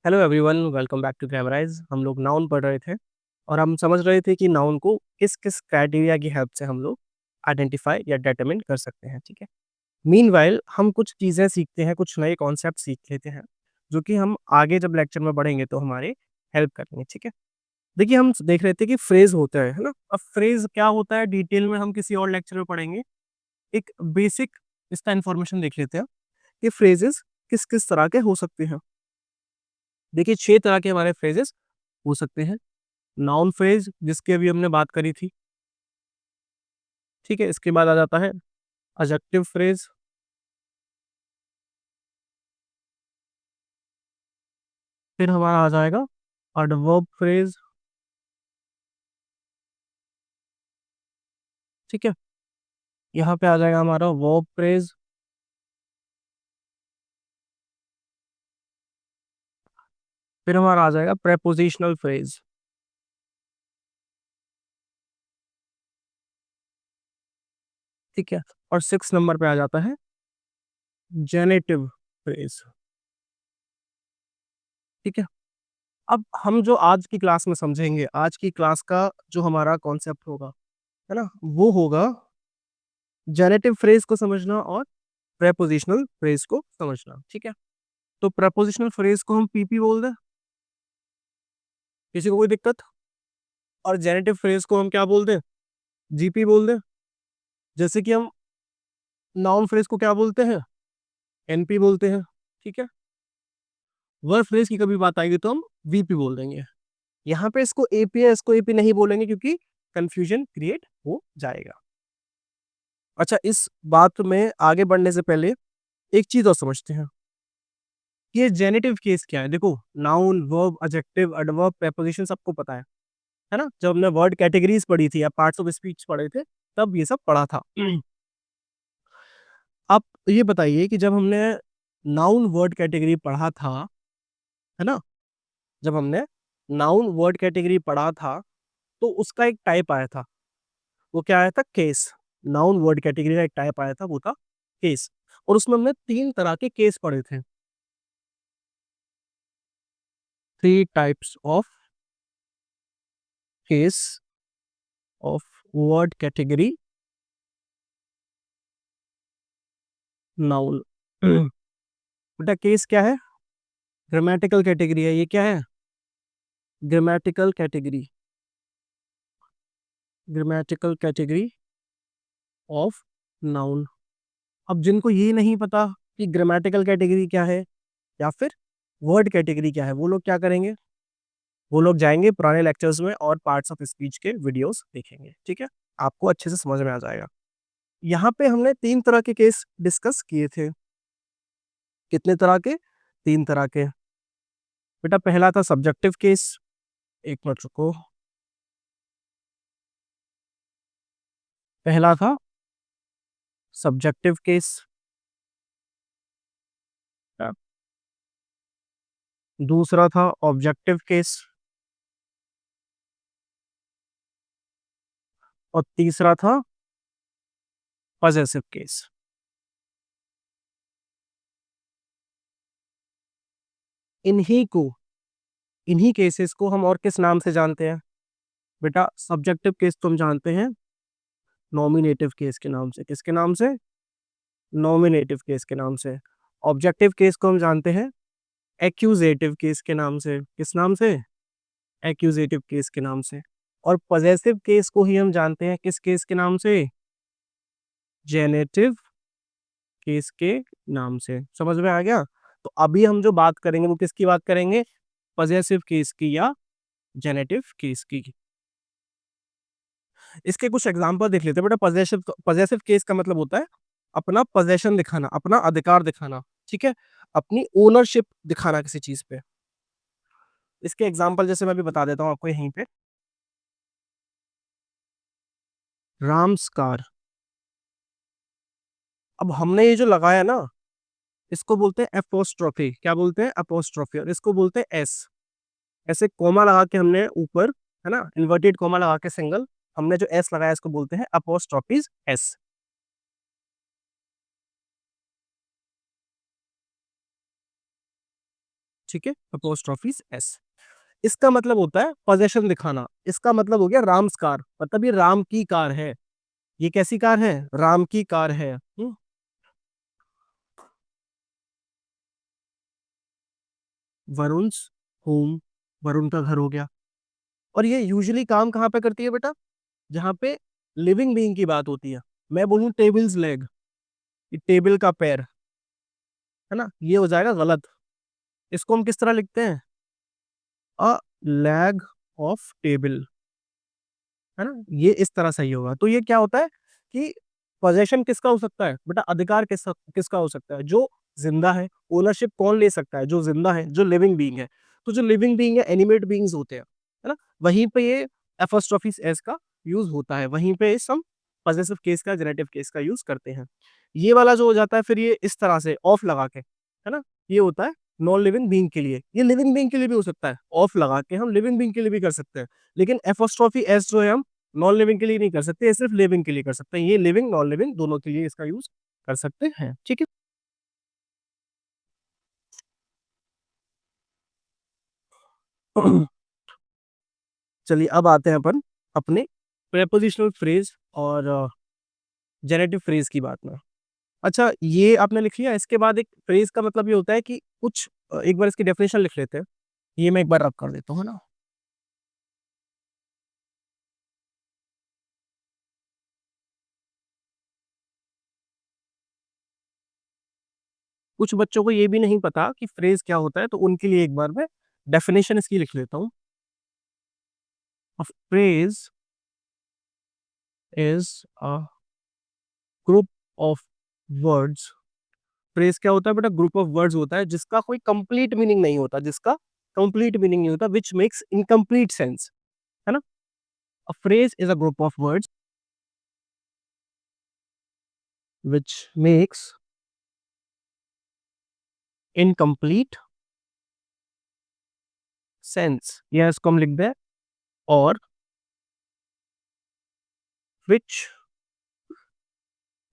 Hello everyone, welcome back to Grammarize. हम लोग noun पढ़ रहे थे और हम समझ रहे थे कि नाउन को किस किस क्राइटेरिया की हेल्प से हम लोग आइडेंटिफाई या डिटरमिन कर सकते हैं। ठीक है। मीनवाइल हम कुछ चीज़ें सीखते हैं, कुछ नए कॉन्सेप्ट सीख लेते हैं जो कि हम आगे जब लेक्चर में बढ़ेंगे तो हमारे हेल्प करेंगे। ठीक है। देखिए, हम देख रहे थे कि फ्रेज होता है ना। अब फ्रेज क्या होता है डिटेल में हम किसी और लेक्चर में पढ़ेंगे। एक बेसिक इसका इंफॉर्मेशन देख लेते हैं कि फ्रेजेस किस किस तरह के हो सकते हैं। देखिए, 6 तरह के हमारे फ्रेजेस हो सकते हैं। नाउन फ्रेज जिसकी अभी हमने बात करी थी। ठीक है। इसके बाद आ जाता है एडजेक्टिव फ्रेज। फिर हमारा आ जाएगा एडवर्ब फ्रेज। ठीक है। यहाँ पे आ जाएगा हमारा वर्ब फ्रेज। फिर हमारा आ जाएगा प्रेपोजिशनल फ्रेज। ठीक है। और 6 नंबर पे आ जाता है जेनेटिव फ्रेज। ठीक है। अब हम जो आज की क्लास में समझेंगे, आज की क्लास का जो हमारा कॉन्सेप्ट होगा, है ना, वो होगा जेनेटिव फ्रेज को समझना और प्रेपोजिशनल फ्रेज को समझना। ठीक है। तो प्रेपोजिशनल फ्रेज को हम पीपी बोल दें, किसी को कोई दिक्कत? और जेनेटिव फ्रेज को हम क्या बोल दें? जीपी बोल दें। जैसे कि हम नाउन फ्रेज को क्या बोलते हैं? एनपी बोलते हैं। ठीक है। वर्ब फ्रेज की कभी बात आएगी तो हम वीपी बोल देंगे। यहाँ पे इसको एपी है, इसको एपी नहीं बोलेंगे क्योंकि कंफ्यूजन क्रिएट हो जाएगा। अच्छा, इस बात में आगे बढ़ने से पहले एक चीज और समझते हैं। ये जेनेटिव केस क्या है? देखो, noun, verb, adjective, adverb, preposition सबको पता है ना। जब हमने वर्ड कैटेगरीज पढ़ी थी या पार्ट्स ऑफ स्पीच पढ़े थे, तब ये सब पढ़ा था। आप ये बताइए कि जब हमने नाउन वर्ड कैटेगरी पढ़ा था, है ना, जब हमने नाउन वर्ड कैटेगरी पढ़ा था तो उसका एक टाइप आया था। वो क्या आया था? केस। नाउन वर्ड कैटेगरी का एक टाइप आया था, वो था केस। और उसमें हमने 3 तरह के केस पढ़े थे। 3 types of case of word category noun. बेटा, केस क्या है? ग्रामेटिकल कैटेगरी है। ये क्या है? Grammatical category. Grammatical category of noun. अब जिनको ये नहीं पता कि ग्रामेटिकल कैटेगरी क्या है या फिर वर्ड कैटेगरी क्या है, वो लोग क्या करेंगे? वो लोग जाएंगे पुराने लेक्चर्स में और पार्ट्स ऑफ स्पीच के वीडियोस देखेंगे। ठीक है। आपको अच्छे से समझ में आ जाएगा। यहाँ पे हमने 3 तरह के केस डिस्कस किए थे। कितने तरह के? 3 तरह के। बेटा, पहला था सब्जेक्टिव केस। एक मिनट रुको। पहला था सब्जेक्टिव केस। दूसरा था ऑब्जेक्टिव केस। और तीसरा था पजेसिव केस। इन्हीं को, इन्हीं केसेस को हम और किस नाम से जानते हैं? बेटा, सब्जेक्टिव केस तो हम जानते हैं नॉमिनेटिव केस के नाम से। किसके नाम से? नॉमिनेटिव केस के नाम से। ऑब्जेक्टिव केस को हम जानते हैं एक्यूजेटिव केस के नाम से। किस नाम से? एक्यूजेटिव केस के नाम से। और पजेसिव केस को ही हम जानते हैं किस केस के नाम से? जेनेटिव केस के नाम से। समझ में आ गया? तो अभी हम जो बात करेंगे वो किसकी बात करेंगे? पजेसिव केस की या जेनेटिव केस की। इसके कुछ एग्जांपल देख लेते हैं। बेटा, पजेसिव पजेसिव केस का मतलब होता है अपना पोजेशन दिखाना, अपना अधिकार दिखाना। ठीक है। अपनी ओनरशिप दिखाना किसी चीज पे। इसके एग्जांपल जैसे मैं भी बता देता हूँ आपको यहीं पे। राम्स कार। अब हमने ये जो लगाया ना, इसको बोलते हैं एपोस्ट्रोफी। क्या बोलते हैं? अपोस्ट्रोफी। और इसको बोलते हैं एस। ऐसे कोमा लगा के हमने ऊपर, है ना, इन्वर्टेड कोमा लगा के सिंगल, हमने जो एस लगाया इसको बोलते हैं अपोस्ट्रोफीज एस। ठीक है, अपोस्ट्रोफीज एस। इसका मतलब होता है पोजेशन दिखाना। इसका मतलब हो गया राम्स कार, मतलब ये राम की कार है। ये कैसी कार है? राम की कार है। वरुण्स होम, वरुण का घर हो गया। और ये यूजुअली काम कहाँ पे करती है बेटा? जहाँ पे लिविंग बीइंग की बात होती है। मैं बोलूँ टेबल्स लेग, टेबल का पैर, है ना, ये हो जाएगा गलत। इसको हम किस तरह लिखते हैं? अ लैग ऑफ टेबल, है ना, ये इस तरह सही होगा। तो ये क्या होता है कि पोजेशन किसका हो सकता है बेटा? अधिकार किसका किसका हो सकता है? जो जिंदा है। ओनरशिप कौन ले सकता है? जो जिंदा है, जो लिविंग बीइंग है। तो जो लिविंग बीइंग है, एनिमेट बीइंग्स होते हैं, है ना, वहीं पे ये एपोस्ट्रोफिस एस का यूज होता है। वहीं पे इस हम पॉजेसिव केस का, जेनेटिव केस का यूज करते हैं। ये वाला जो हो जाता है फिर ये इस तरह से ऑफ लगा के, है ना, ये होता है नॉन लिविंग बीइंग के लिए। ये लिविंग बीइंग के लिए भी हो सकता है, ऑफ लगा के हम लिविंग बीइंग के लिए भी कर सकते हैं। लेकिन एपोस्ट्रोफी एस जो है हम नॉन लिविंग के लिए नहीं कर सकते, ये सिर्फ लिविंग के लिए कर सकते हैं। ये लिविंग नॉन लिविंग दोनों के लिए इसका यूज कर सकते हैं, ठीक है। चलिए अब आते हैं अपन अपने प्रेपोजिशनल फ्रेज और जेनेटिव फ्रेज की बात में। अच्छा, ये आपने लिख लिया। इसके बाद एक फ्रेज का मतलब ये होता है कि कुछ एक बार इसकी डेफिनेशन लिख लेते हैं। ये मैं एक बार रब कर देता हूँ, है ना। कुछ बच्चों को ये भी नहीं पता कि फ्रेज क्या होता है, तो उनके लिए एक बार मैं डेफिनेशन इसकी लिख लेता हूँ। A phrase is a group of words. Phrase क्या होता है बेटा? ग्रुप ऑफ वर्ड्स होता है जिसका कोई कंप्लीट मीनिंग नहीं होता, जिसका कंप्लीट मीनिंग नहीं होता, विच मेक्स इनकम्प्लीट सेंस, है ना। A phrase is a group of words which makes incomplete sense, या इसको हम लिख दें और which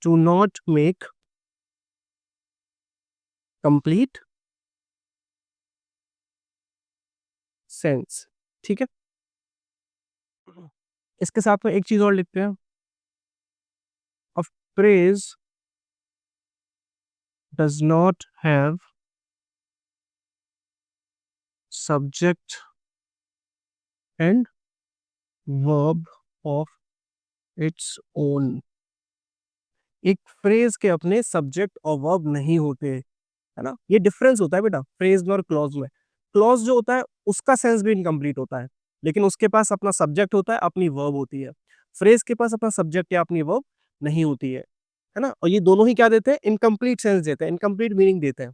do not make complete sense, ठीक है। इसके साथ में एक चीज और लिखते हैं। A phrase does not have subject and verb of its own. एक फ्रेज के अपने सब्जेक्ट और वर्ब नहीं होते, है ना। ये डिफरेंस होता है बेटा फ्रेज में और क्लॉज में। क्लॉज जो होता है उसका सेंस भी इनकम्प्लीट होता है, लेकिन उसके पास अपना सब्जेक्ट होता है, अपनी वर्ब होती है। फ्रेज के पास अपना सब्जेक्ट या अपनी वर्ब नहीं होती है ना। और ये दोनों ही क्या देते हैं? इनकम्प्लीट सेंस देते हैं, इनकम्प्लीट मीनिंग देते हैं।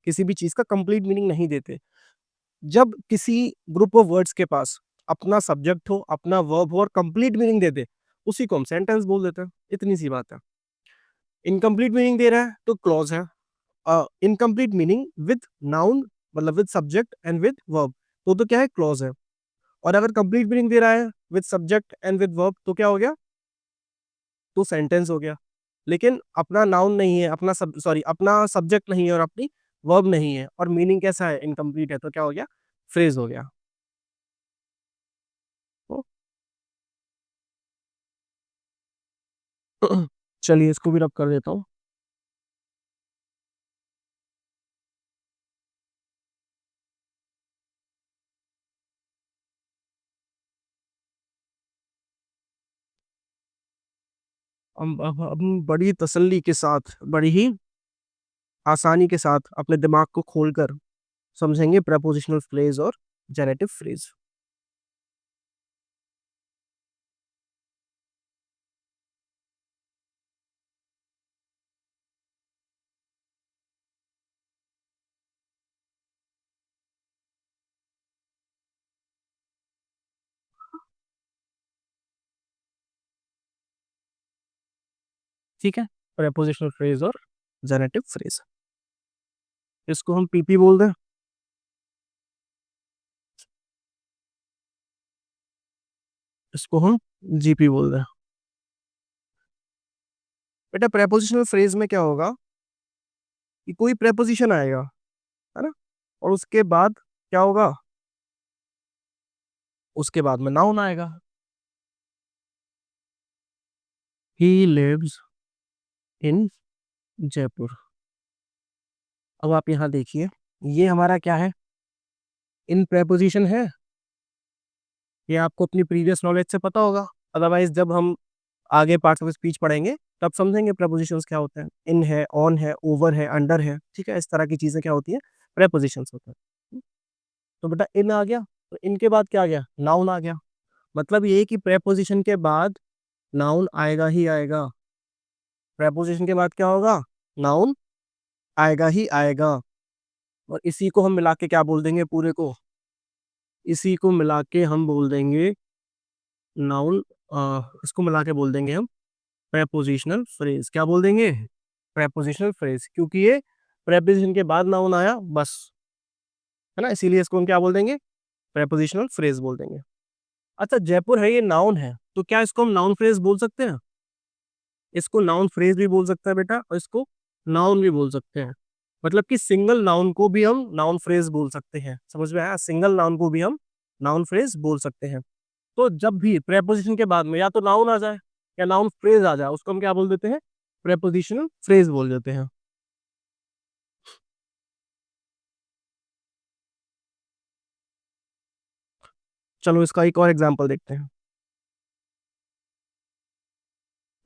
किसी भी चीज का कंप्लीट मीनिंग नहीं देते। जब किसी ग्रुप ऑफ वर्ड्स के पास अपना सब्जेक्ट हो, अपना वर्ब हो और कंप्लीट मीनिंग दे दे, उसी को हम सेंटेंस बोल देते हैं। इतनी सी बात है। इनकम्प्लीट मीनिंग दे रहा है तो क्लॉज है। इनकम्प्लीट मीनिंग विद नाउन, मतलब with subject and with verb, तो क्या है? क्लॉज है। और अगर कंप्लीट मीनिंग दे रहा है with subject and with verb, तो क्या हो गया? तो सेंटेंस हो गया। लेकिन अपना नाउन नहीं है, अपना सॉरी अपना सब्जेक्ट नहीं है और अपनी वर्ब नहीं है, और मीनिंग कैसा है? इनकम्प्लीट है, तो क्या हो गया? फ्रेज हो गया। तो चलिए इसको भी रब कर देता हूँ। अब हम बड़ी तसल्ली के साथ, बड़ी ही आसानी के साथ अपने दिमाग को खोलकर समझेंगे प्रपोजिशनल फ्रेज और जेनेटिव फ्रेज। ठीक है, प्रपोजिशनल फ्रेज और जेनेटिव फ्रेज। इसको हम पीपी बोल दें, इसको हम जीपी बोल दें। बेटा प्रेपोजिशनल फ्रेज में क्या होगा कि कोई प्रेपोजिशन आएगा, है ना, और उसके बाद क्या होगा, उसके बाद में नाउन आएगा। He lives in Jaipur. अब आप यहाँ देखिए, ये हमारा क्या है, इन प्रेपोजिशन है। ये आपको अपनी प्रीवियस नॉलेज से पता होगा, अदरवाइज जब हम आगे पार्ट्स ऑफ स्पीच पढ़ेंगे तब समझेंगे प्रेपोजिशंस क्या होते हैं। इन है, ऑन है, ओवर है, अंडर है, ठीक है, इस तरह की चीजें क्या होती है, प्रेपोजिशंस होते हैं। तो बेटा इन आ गया, तो इनके बाद क्या आ गया, नाउन आ गया। मतलब ये कि प्रेपोजिशन के बाद नाउन आएगा ही आएगा। प्रेपोजिशन के बाद क्या होगा, नाउन आएगा ही आएगा। और इसी को हम मिला के क्या बोल देंगे, पूरे को इसी को मिला के हम बोल देंगे नाउन। इसको मिला के बोल देंगे हम प्रेपोजिशनल फ्रेज। क्या बोल देंगे, प्रेपोजिशनल फ्रेज, क्योंकि ये प्रेपोजिशन के बाद नाउन आया बस, है ना, इसीलिए इसको हम क्या बोल देंगे, प्रेपोजिशनल फ्रेज बोल देंगे। अच्छा, जयपुर है, ये नाउन है, तो क्या इसको हम नाउन फ्रेज बोल सकते हैं? इसको नाउन फ्रेज भी बोल सकते हैं बेटा, और इसको नाउन भी बोल सकते हैं। मतलब कि सिंगल नाउन को भी हम नाउन फ्रेज बोल सकते हैं। समझ में आया, सिंगल नाउन को भी हम नाउन फ्रेज बोल सकते हैं। तो जब भी प्रेपोजिशन के बाद में या तो नाउन आ जाए या नाउन फ्रेज आ जाए, उसको हम क्या बोल देते हैं, प्रेपोजिशनल फ्रेज बोल देते हैं। चलो इसका एक और एग्जांपल देखते हैं।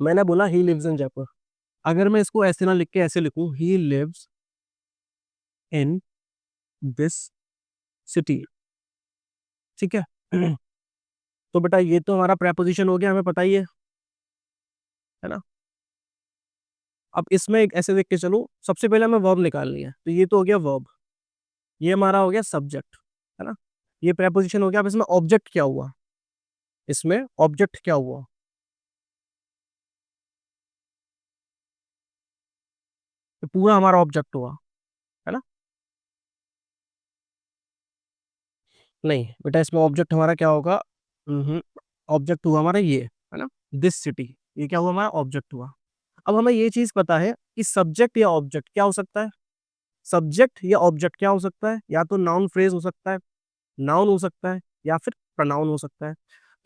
मैंने बोला ही लिव्स इन जयपुर। अगर मैं इसको ऐसे ना लिख के ऐसे लिखूं, he lives in this city, ठीक है। तो बेटा ये तो हमारा प्रेपोजिशन हो गया, हमें पता ही है ना। अब इसमें एक ऐसे देख के चलो, सबसे पहले हमें वर्ब निकालनी है, तो ये तो हो गया वर्ब, ये हमारा हो गया सब्जेक्ट, है ना। ये प्रेपोजिशन हो गया। अब इसमें ऑब्जेक्ट क्या हुआ, इसमें ऑब्जेक्ट क्या हुआ, ये पूरा हमारा ऑब्जेक्ट हुआ, है ना। नहीं बेटा, इसमें ऑब्जेक्ट हमारा क्या होगा, ऑब्जेक्ट हुआ हमारा ये, है ना, दिस सिटी, ये क्या हुआ, हमारा ऑब्जेक्ट हुआ। अब हमें ये चीज पता है कि सब्जेक्ट या ऑब्जेक्ट क्या हो सकता है, सब्जेक्ट या ऑब्जेक्ट क्या हो सकता है, या तो नाउन फ्रेज हो सकता है, नाउन हो सकता है, या फिर प्रोनाउन हो सकता है।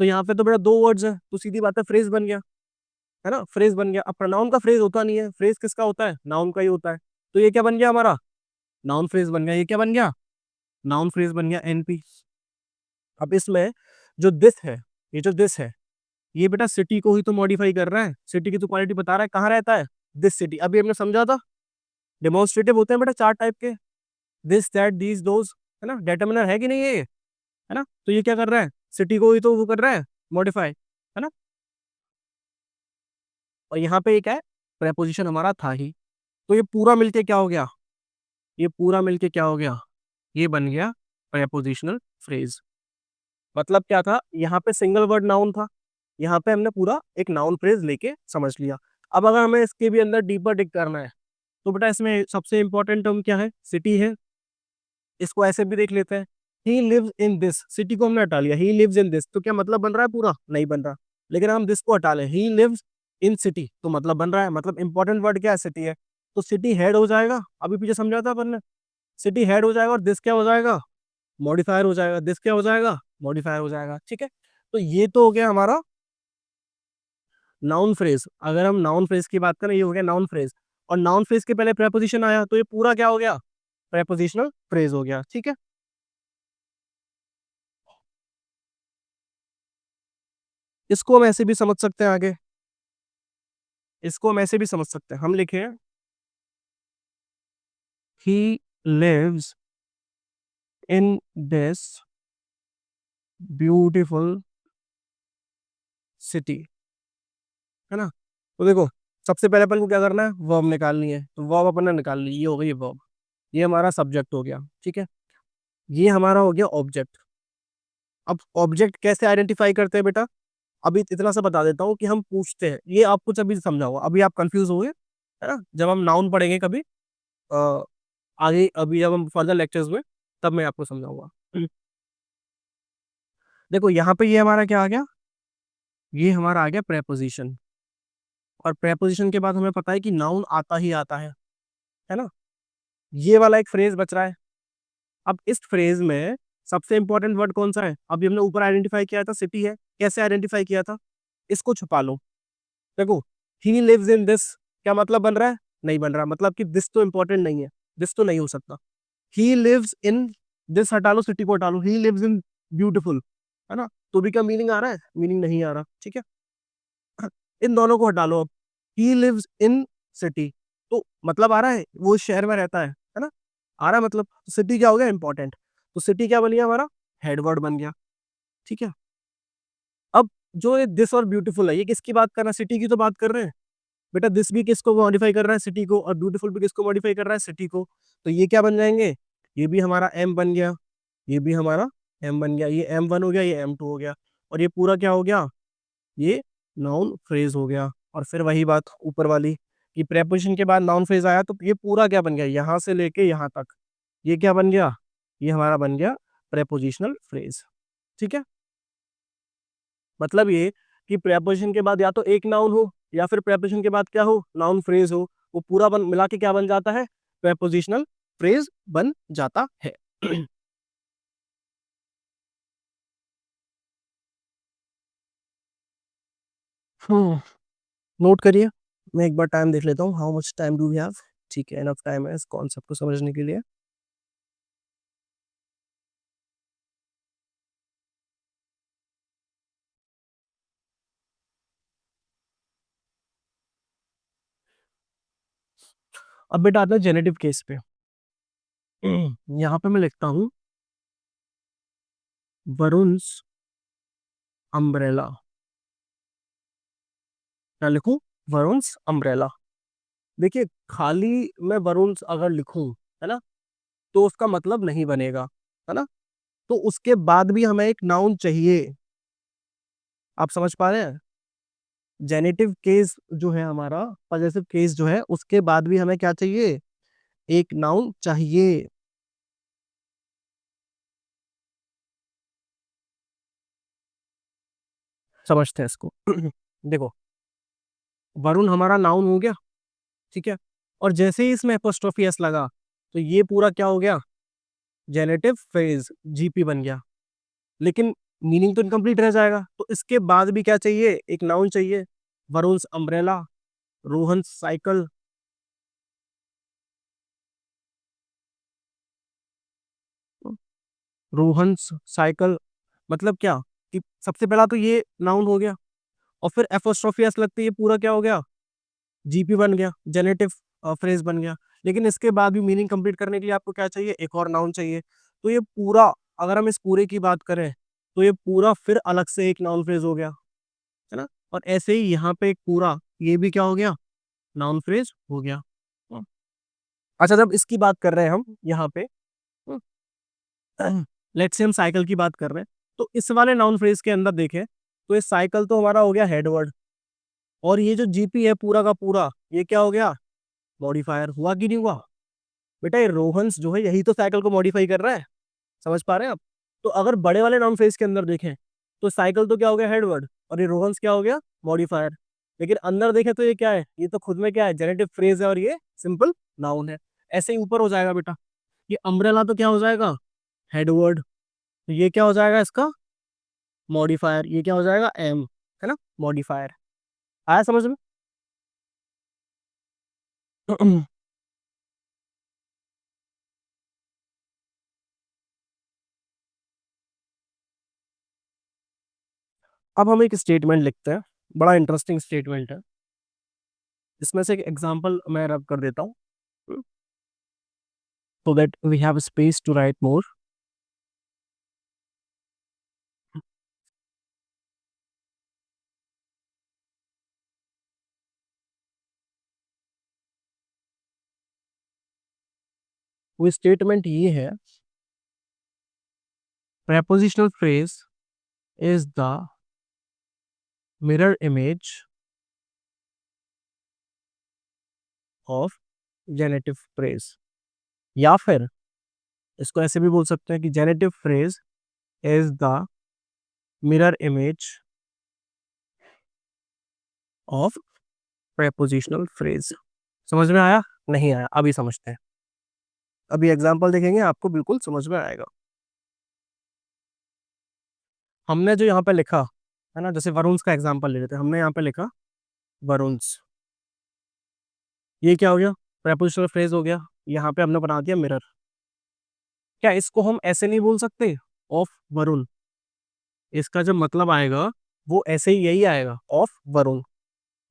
तो यहाँ पे तो बेटा दो वर्ड्स है, तो सीधी बात है फ्रेज बन गया, है ना, फ्रेज बन गया। अब प्रोनाउन का फ्रेज होता नहीं है, फ्रेज किसका होता है, नाउन का ही होता है। तो ये क्या बन गया हमारा, नाउन फ्रेज बन गया। ये क्या बन गया, नाउन फ्रेज बन गया, एनपी। अब इसमें जो दिस है, ये जो दिस है, ये बेटा सिटी को ही तो मॉडिफाई कर रहा है, सिटी की तो क्वालिटी बता रहा है, कहाँ रहता है, दिस सिटी। अभी हमने समझा था, डेमोन्स्ट्रेटिव होते हैं बेटा चार टाइप के, दिस दैट दीज दोज, है ना, डेटर्मिनर है कि नहीं ये, है ना। तो ये क्या कर रहा है, सिटी को ही तो वो कर रहा है, मॉडिफाई, है ना। और यहाँ पे एक है, प्रेपोजिशन हमारा था ही, तो ये पूरा मिलके क्या हो गया, ये पूरा मिलके क्या हो गया, ये बन गया प्रेपोजिशनल फ्रेज। मतलब क्या था, यहाँ पे सिंगल वर्ड नाउन था, यहाँ पे हमने पूरा एक नाउन फ्रेज लेके समझ लिया। अब अगर हमें इसके भी अंदर डीपर डिग करना है, तो बेटा इसमें सबसे इंपॉर्टेंट टर्म क्या है, सिटी है। इसको ऐसे भी देख लेते हैं, he lives in this, city को हमने हटा लिया, ही लिव्स इन दिस, तो क्या मतलब बन रहा है, पूरा नहीं बन रहा। लेकिन हम दिस को हटा लें, ही लिव्स इन सिटी, तो मतलब बन रहा है। मतलब इंपॉर्टेंट वर्ड क्या है, सिटी है, तो सिटी हेड हो जाएगा, अभी पीछे समझा था अपन ने, सिटी हेड हो जाएगा, और दिस क्या हो जाएगा, मॉडिफायर हो जाएगा, दिस क्या हो जाएगा, मॉडिफायर हो जाएगा, ठीक है। तो ये तो हो गया हमारा नाउन फ्रेज। अगर हम नाउन फ्रेज की बात करें, ये हो गया नाउन फ्रेज, और नाउन फ्रेज के पहले प्रेपोजिशन आया, तो ये पूरा क्या हो गया, प्रेपोजिशनल फ्रेज हो गया, ठीक है। इसको हम ऐसे भी समझ सकते हैं आगे, इसको हम ऐसे भी समझ सकते हैं, हम लिखे he lives in this beautiful city, है ना। तो देखो, सबसे पहले अपन को क्या करना है, वर्ब निकालनी है, तो वर्ब अपन ने निकाल ली, ये हो गई वर्ब, ये हमारा सब्जेक्ट हो गया, ठीक है। ये हमारा हो गया ऑब्जेक्ट। अब ऑब्जेक्ट कैसे आइडेंटिफाई करते हैं बेटा, अभी इतना सा बता देता हूँ कि हम पूछते हैं, ये आपको अभी समझाऊंगा, अभी आप कंफ्यूज हो गए, है ना। जब हम नाउन पढ़ेंगे कभी अ, आगे, अभी जब हम फर्दर लेक्चर्स में, तब मैं आपको समझाऊंगा। देखो यहाँ पे ये हमारा क्या आ गया, ये हमारा आ गया प्रेपोजिशन। और प्रेपोजिशन के बाद हमें पता है कि नाउन आता ही आता है ना। ये वाला एक फ्रेज बच रहा है, अब इस फ्रेज में सबसे इंपॉर्टेंट वर्ड कौन सा है? अभी हमने ऊपर आइडेंटिफाई किया था, सिटी है। कैसे आइडेंटिफाई किया था? इसको छुपा लो। देखो, ही लिव्स इन दिस, क्या मतलब बन रहा है? नहीं बन रहा, मतलब कि दिस तो इंपॉर्टेंट नहीं है, दिस तो नहीं हो सकता। ही लिव्स इन दिस हटा लो, सिटी को हटा लो, ही लिव्स इन ब्यूटीफुल, है ना? तो भी क्या मीनिंग आ रहा है? मीनिंग नहीं आ रहा, ठीक है। इन दोनों को हटा लो अब। ही लिव्स इन सिटी, तो मतलब आ रहा है वो इस शहर में रहता है ना? आ रहा है मतलब। सिटी क्या हो गया? इंपॉर्टेंट। तो सिटी क्या बन गया हमारा? हेडवर्ड बन गया, ठीक है। अब जो ये दिस और ब्यूटीफुल है, ये किसकी बात कर रहा है? सिटी की तो बात कर रहे हैं। बेटा दिस भी किसको मॉडिफाई कर रहा है? सिटी को। और ब्यूटीफुल भी किसको मॉडिफाई कर रहा है? सिटी को। तो ये क्या बन जाएंगे? ये भी हमारा एम बन गया, ये भी हमारा एम बन गया, ये M1 हो गया, ये M2 हो गया, और ये पूरा क्या हो गया? ये नाउन फ्रेज हो गया। और फिर वही बात ऊपर वाली कि प्रेपोजिशन के बाद नाउन फ्रेज आया तो ये पूरा क्या बन गया? यहां से लेके यहां तक ये क्या बन गया? ये हमारा बन गया प्रेपोजिशनल फ्रेज, ठीक है। मतलब ये कि प्रेपोजिशन के बाद या तो एक नाउन हो या फिर प्रेपोजिशन के बाद क्या हो? नाउन फ्रेज हो। वो पूरा बन मिला के क्या बन जाता है? प्रेपोजिशनल फ्रेज बन जाता है। नोट करिए। मैं एक बार टाइम देख लेता हूँ, how much time do we have. ठीक है, एनफ टाइम है इस कॉन्सेप्ट को समझने के लिए। अब बेटा आता है जेनेटिव केस पे। यहाँ पे मैं लिखता हूँ वरुण्स अम्ब्रेला। क्या लिखूं? वरुण्स अम्ब्रेला। देखिए, खाली मैं वरुण्स अगर लिखूं, है ना, तो उसका मतलब नहीं बनेगा, है ना। तो उसके बाद भी हमें एक नाउन चाहिए। आप समझ पा रहे हैं? जेनेटिव केस जो है हमारा, पॉजेसिव केस जो है, उसके बाद भी हमें क्या चाहिए? एक नाउन चाहिए। समझते हैं इसको। देखो, वरुण हमारा नाउन हो गया, ठीक है। और जैसे ही इसमें एपोस्ट्रोफी एस लगा, तो ये पूरा क्या हो गया? जेनेटिव फ्रेज, जीपी बन गया। लेकिन मीनिंग तो इनकम्प्लीट रह जाएगा, तो इसके बाद भी क्या चाहिए? एक नाउन चाहिए। Varun's umbrella, Rohan cycle. Rohan cycle मतलब क्या? कि सबसे पहला तो ये नाउन हो गया, और फिर एपोस्ट्रोफी एस लगते ही ये पूरा क्या हो गया? जीपी बन गया, जेनेटिव फ्रेज बन गया। लेकिन इसके बाद भी मीनिंग कंप्लीट करने के लिए आपको क्या चाहिए? एक और नाउन चाहिए। तो ये पूरा, अगर हम इस पूरे की बात करें, तो ये पूरा फिर अलग से एक नाउन फ्रेज हो गया, है ना। और ऐसे ही यहाँ पे एक पूरा, ये भी क्या हो गया? नाउन फ्रेज हो गया। अच्छा, जब इसकी बात कर रहे हैं हम यहाँ पे, लेट्स से हम साइकिल की बात कर रहे हैं, तो इस वाले नाउन फ्रेज के अंदर देखें, तो ये साइकिल तो हमारा हो गया हेडवर्ड, और ये जो जीपी है पूरा का पूरा, ये क्या हो गया? मॉडिफायर। हुआ कि नहीं हुआ? बेटा ये रोहन्स जो है, यही तो साइकिल को मॉडिफाई कर रहा है। समझ पा रहे हैं आप? तो अगर बड़े वाले नाउन फ्रेज के अंदर देखें, तो साइकिल तो क्या हो गया? हेडवर्ड, और ये रोहन्स क्या हो गया? मॉडिफायर। लेकिन अंदर देखें तो ये क्या है? ये तो खुद में क्या है? जेनेटिव फ्रेज है, और ये सिंपल नाउन है। ऐसे ही ऊपर हो जाएगा बेटा। ये अम्ब्रेला तो क्या हो जाएगा? हेडवर्ड। तो ये क्या हो जाएगा इसका? मॉडिफायर। ये क्या हो जाएगा? एम, है ना, मॉडिफायर। आया समझ में? अब हम एक स्टेटमेंट लिखते हैं, बड़ा इंटरेस्टिंग स्टेटमेंट है। इसमें से एक एग्जांपल मैं रब कर देता हूँ, so that we have space to write more. वो स्टेटमेंट ये है, prepositional phrase is the mirror image of genitive phrase, या फिर इसको ऐसे भी बोल सकते हैं कि genitive phrase is the mirror image of prepositional phrase। समझ में आया? नहीं आया? अभी समझते हैं। अभी एग्जाम्पल देखेंगे आपको बिल्कुल समझ में आएगा। हमने जो यहाँ पे लिखा है ना, जैसे वरुण्स का एग्जाम्पल ले लेते हैं, हमने यहाँ पे लिखा वरुण्स, ये क्या हो गया, प्रेपोजिशनल फ्रेज हो गया। यहाँ पे हमने बना दिया मिरर। क्या इसको हम ऐसे नहीं बोल सकते, ऑफ वरुण? इसका जो मतलब आएगा वो ऐसे ही यही आएगा, ऑफ वरुण।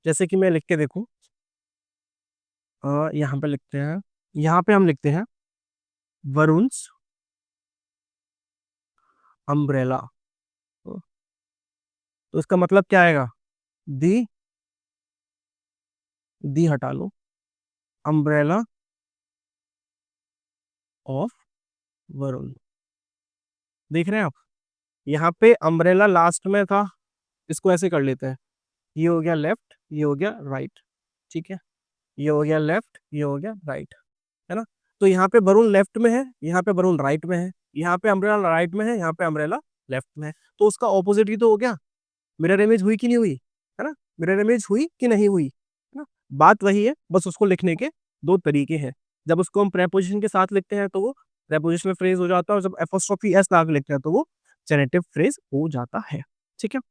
जैसे कि मैं लिख के देखूं, यहाँ पे लिखते हैं, यहाँ पे हम लिखते हैं वरुण्स अम्ब्रेला। तो इसका मतलब क्या आएगा, दी, दी हटा लो, अम्ब्रेला ऑफ वरुण। देख रहे हैं आप, यहाँ पे अम्ब्रेला लास्ट में था, इसको ऐसे कर लेते हैं, ये हो गया लेफ्ट, ये हो गया राइट, ठीक है, ये हो गया लेफ्ट, ये हो गया राइट, है ना। तो यहाँ पे वरुण लेफ्ट में है, यहाँ पे वरुण राइट में है, यहाँ पे अम्ब्रेला राइट में है, यहाँ पे अम्ब्रेला लेफ्ट में है। तो उसका ऑपोजिट ही तो हो गया। मिरर इमेज हुई कि नहीं हुई, है ना, मिरर इमेज हुई कि नहीं हुई, है ना। बात वही है, बस उसको लिखने के दो तरीके हैं। जब उसको हम प्रेपोजिशन के साथ लिखते हैं तो वो प्रेपोजिशनल फ्रेज हो जाता है, और जब एपोस्ट्रोफी एस लगा के लिखते हैं तो वो जेनेटिव फ्रेज हो जाता है। ठीक है,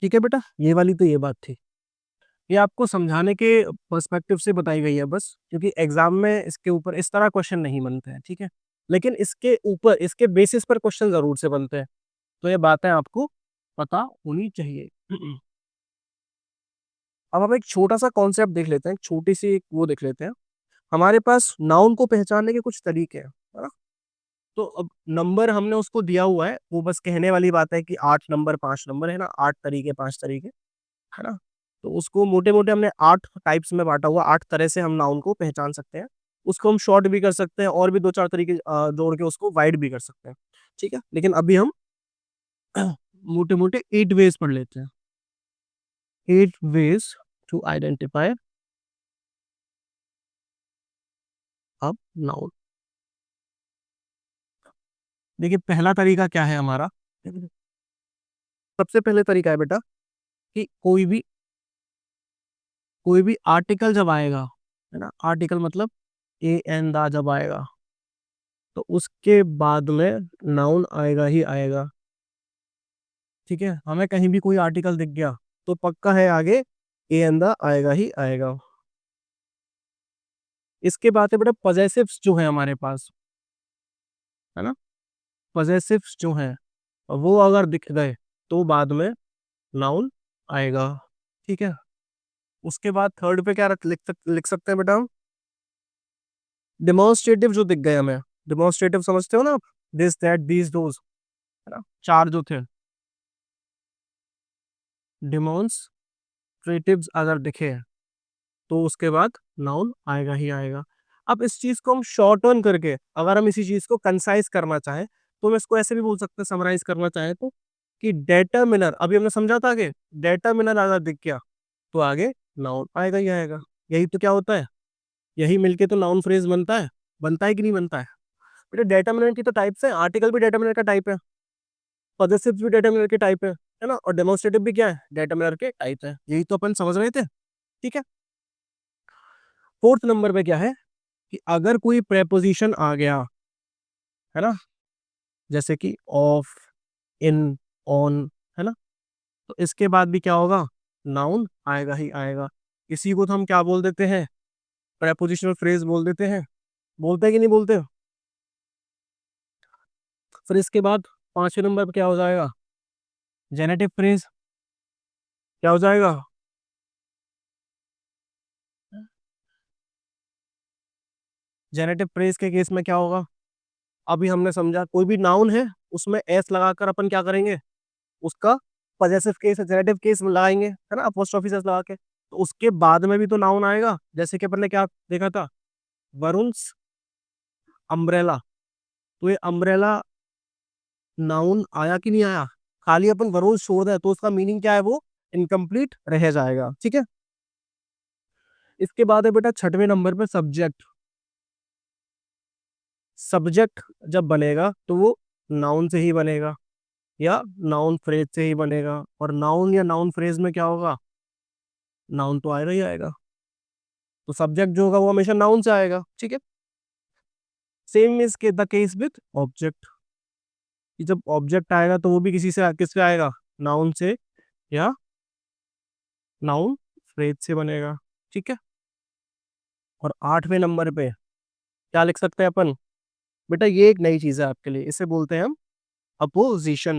ठीक है बेटा, ये वाली तो ये बात थी, ये आपको समझाने के पर्सपेक्टिव से बताई गई है बस, क्योंकि एग्जाम में इसके ऊपर इस तरह क्वेश्चन नहीं बनते हैं, ठीक है। लेकिन इसके ऊपर, इसके बेसिस पर क्वेश्चन जरूर से बनते हैं, तो ये बातें आपको पता होनी चाहिए। अब हम एक छोटा सा कॉन्सेप्ट देख लेते हैं, एक छोटी सी एक वो देख लेते हैं। हमारे पास नाउन को पहचानने के कुछ तरीके हैं, है ना। तो अब नंबर हमने उसको दिया हुआ है, वो बस कहने वाली बात है कि 8 नंबर 5 नंबर है ना, 8 तरीके 5 तरीके, है ना। तो उसको मोटे मोटे हमने 8 टाइप्स में बांटा हुआ, 8 तरह से हम नाउन को पहचान सकते हैं। उसको हम शॉर्ट भी कर सकते हैं, और भी 2 4 तरीके जोड़ के उसको वाइड भी कर सकते हैं, ठीक है। लेकिन अभी हम मोटे मोटे 8 वेज पढ़ लेते हैं। 8 वेज टू आइडेंटिफाई अब नाउन। देखिए पहला तरीका क्या है हमारा, सबसे पहले तरीका है बेटा कि कोई भी आर्टिकल जब आएगा, है ना, आर्टिकल मतलब ए एन दा जब आएगा, तो उसके बाद में नाउन आएगा ही आएगा, ठीक है। हमें कहीं भी कोई आर्टिकल दिख गया तो पक्का है आगे ए एन दा आएगा ही आएगा। इसके बाद है बेटा पजेसिव्स जो है हमारे पास, है ना, पजेसिव्स जो हैं वो अगर दिख गए तो बाद में नाउन आएगा, ठीक है। उसके बाद थर्ड पे क्या लिख सकते हैं बेटा हम, डिमॉन्स्ट्रेटिव जो दिख गए हमें, डिमॉन्स्ट्रेटिव समझते हो ना आप, दिस दैट दीज दोज, है ना, चार जो थे डिमॉन्स्ट्रेटिव्स अगर दिखे तो उसके बाद नाउन आएगा ही आएगा। अब इस चीज को हम शॉर्टन करके अगर हम इसी चीज को कंसाइज करना चाहें तो हम इसको ऐसे भी बोल सकते हैं, समराइज करना चाहें तो, कि डेटर्मिनर, अभी हमने समझा था कि डेटर्मिनर अगर दिख गया तो आगे नाउन आएगा ही आएगा। यही तो क्या होता है, यही मिलके तो नाउन फ्रेज बनता है कि नहीं बनता है। बेटा डेटर्मिनर की तो टाइप्स है, आर्टिकल भी डेटर्मिनर का टाइप है, पॉजेसिव्स भी डेटर्मिनर के टाइप है ना, और डेमोन्स्ट्रेटिव भी क्या है, डेटर्मिनर के टाइप है। यही तो अपन समझ रहे थे, ठीक है। फोर्थ नंबर पे क्या है कि अगर कोई प्रेपोजिशन आ गया, है ना, जैसे कि ऑफ, इन, ऑन, है ना, तो इसके बाद भी क्या होगा, नाउन आएगा ही आएगा। इसी को तो हम क्या बोल देते हैं, प्रेपोजिशनल फ्रेज बोल देते हैं, बोलते हैं कि नहीं बोलते। फिर इसके बाद पांचवें नंबर पे क्या हो जाएगा, जेनेटिव फ्रेज, क्या हो जाएगा, जेनेटिव फ्रेज के केस में क्या होगा, अभी हमने समझा कोई भी नाउन है उसमें एस लगाकर अपन क्या करेंगे, उसका पजेसिव केस जेनेटिव केस लगाएंगे, है ना, अपोस्ट्रोफी से लगा के, तो उसके बाद में भी तो नाउन आएगा। जैसे कि अपन ने क्या देखा था, वरुण्स अम्ब्रेला, तो ये अम्ब्रेला नाउन आया कि नहीं आया? खाली अपन वरुण छोड़ दें तो उसका मीनिंग क्या है, वो इनकम्प्लीट रह जाएगा। ठीक है, इसके बाद है बेटा छठवें नंबर पे सब्जेक्ट। सब्जेक्ट जब बनेगा तो वो नाउन से ही बनेगा या नाउन फ्रेज से ही बनेगा, और नाउन या नाउन फ्रेज में क्या होगा, नाउन तो आएगा ही आएगा, तो सब्जेक्ट जो होगा वो हमेशा नाउन से आएगा। ठीक है, सेम इज के द केस विद ऑब्जेक्ट, कि जब ऑब्जेक्ट आएगा तो वो भी किससे आएगा, नाउन से या नाउन फ्रेज से बनेगा। ठीक है, और आठवें नंबर पे क्या लिख सकते हैं अपन, बेटा ये एक नई चीज है आपके लिए, इसे बोलते हैं हम अपोजिशन,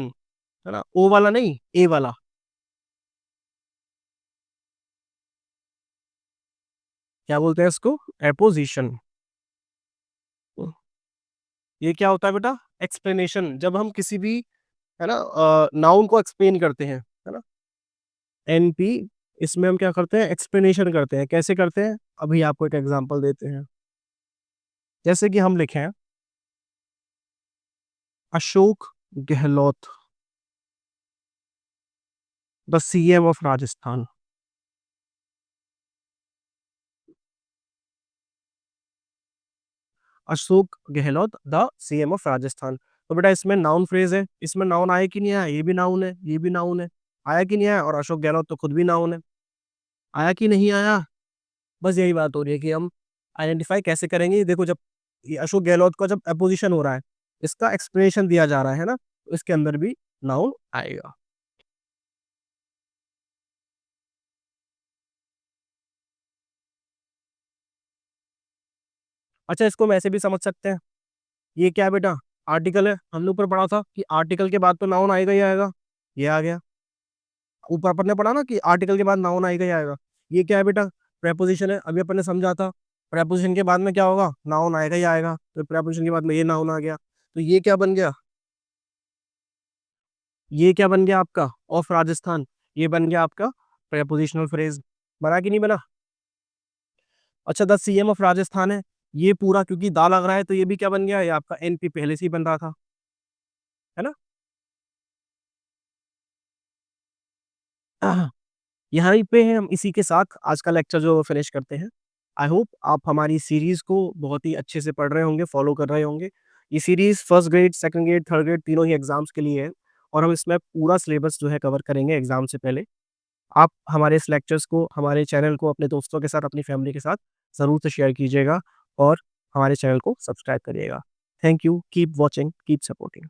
है ना, ओ वाला नहीं, ए वाला। क्या बोलते हैं इसको, एपोजिशन। ये क्या होता है बेटा, एक्सप्लेनेशन, जब हम किसी भी, है ना, नाउन को एक्सप्लेन करते हैं, है ना, एनपी, इसमें हम क्या करते हैं, एक्सप्लेनेशन करते हैं। कैसे करते हैं, अभी आपको एक एग्जांपल देते हैं। जैसे कि हम लिखे हैं Ashok Gehlot the CM of Rajasthan. Ashok Gehlot the CM of Rajasthan, तो बेटा इसमें नाउन फ्रेज है, इसमें नाउन आया कि नहीं आया, ये भी नाउन है, ये भी नाउन है, आया कि नहीं आया, और अशोक गहलोत तो खुद भी नाउन है, आया कि नहीं आया। बस यही बात हो रही है कि हम आइडेंटिफाई कैसे करेंगे। देखो जब ये अशोक गहलोत का जब अपोजिशन हो रहा है, इसका एक्सप्लेनेशन दिया जा रहा है ना, तो इसके अंदर भी नाउन आएगा। अच्छा, इसको हम ऐसे भी समझ सकते हैं, ये क्या है बेटा, आर्टिकल है, हमने ऊपर पढ़ा था कि आर्टिकल के बाद तो नाउन आएगा ही आएगा, ये आ गया। ऊपर अपन ने पढ़ा ना कि आर्टिकल के बाद नाउन आएगा ही आएगा। ये क्या है बेटा, प्रेपोजिशन है, अभी अपन ने समझा था, प्रेपोजिशन के बाद में क्या होगा, नाउन आएगा ही आएगा, तो प्रेपोजिशन के बाद में ये नाउन आ गया, तो ये क्या बन गया, ये क्या बन गया आपका, ऑफ राजस्थान, ये बन गया आपका प्रेपोजिशनल फ्रेज। बना कि नहीं बना? अच्छा, द सीएम ऑफ राजस्थान है, ये पूरा क्योंकि दा लग रहा है, तो ये भी क्या बन गया, ये आपका एनपी पहले से ही बन रहा था, है ना। यहाँ पे है, हम इसी के साथ आज का लेक्चर जो फिनिश करते हैं। आई होप आप हमारी सीरीज को बहुत ही अच्छे से पढ़ रहे होंगे, फॉलो कर रहे होंगे। ये series first grade, second grade, third grade तीनों ही एग्जाम्स के लिए है, और हम इसमें पूरा सिलेबस जो है कवर करेंगे एग्जाम से पहले। आप हमारे इस लेक्चर्स को, हमारे चैनल को अपने दोस्तों के साथ, अपनी फैमिली के साथ ज़रूर से शेयर कीजिएगा, और हमारे चैनल को सब्सक्राइब करिएगा। Thank you, keep watching, keep supporting.